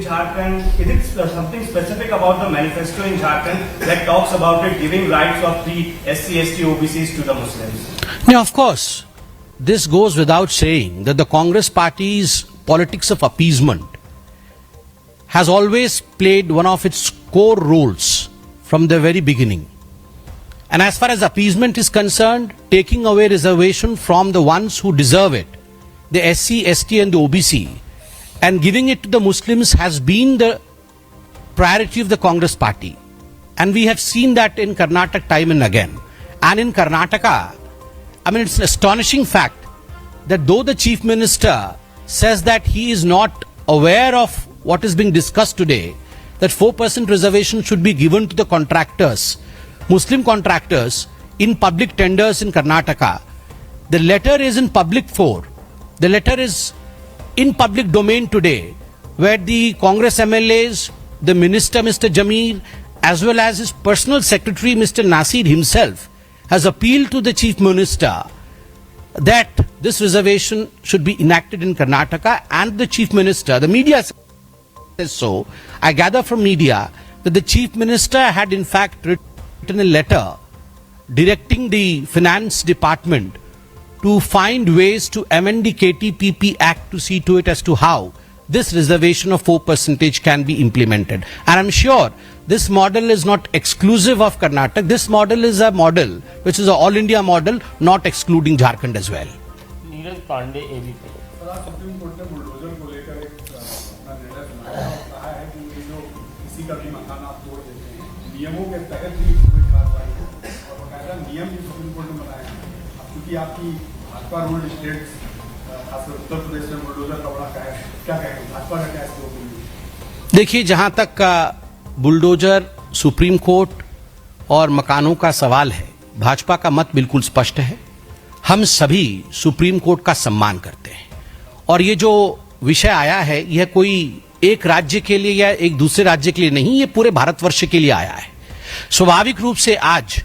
in Jharkhand? Is it something specific about the manifesto in Jharkhand that talks about it giving rights of the SC, ST, OBCs to the Muslims? Now, of course, this goes without saying that the Congress party's politics of appeasement has always played one of its core roles from the very beginning. And as far as appeasement is concerned, taking away reservation from the ones who deserve it, the SC, ST and the OBC, and giving it to the Muslims has been the priority of the Congress party. And we have seen that in Karnataka time and again. And in Karnataka, I mean, it's an astonishing fact that though the Chief Minister says that he is not aware of what is being discussed today, that 4% reservation should be given to the contractors, Muslim contractors in public tenders in Karnataka. The letter is in public fore. The letter is in public domain today, where the Congress MLAs, the Minister Mr. Jamir, as well as his personal secretary Mr. Nasir himself, has appealed to the Chief Minister that this reservation should be enacted in Karnataka, and the Chief Minister, the media says so. I gather from media that the Chief Minister had in fact written a letter directing the Finance Department to find ways to amend the KTPP Act to see to it as to how this reservation of 4% can be implemented. And I'm sure this model is not exclusive of Karnataka. This model is a model which is an all India model, not excluding Jharkhand as well. Neeraj Pandey ABP. Supreme court ने bulldozer को लेकर एक अपना निर्णय सुनाया और कहा है कि ये जो किसी का भी मकान आप तोड़ देते हैं, नियमों के तहत ही कोई कार्रवाई हो, और बकायदा नियम भी सुप्रीम कोर्ट ने बनाए हैं। अब क्योंकि आपकी भाजपा रूल्ड स्टेट्स, खासकर उत्तर प्रदेश में बुलडोजर का बड़ा क्या कहेंगे, भाजपा का क्या इसके ऊपर? देखिए, जहां तक बुलडोजर, सुप्रीम कोर्ट और मकानों का सवाल है, भाजपा का मत बिल्कुल स्पष्ट है। हम सभी सुप्रीम कोर्ट का सम्मान करते हैं, और ये जो विषय आया है यह कोई एक राज्य के लिए या एक दूसरे राज्य के लिए नहीं, ये पूरे भारतवर्ष के लिए आया है। स्वाभाविक रूप से आज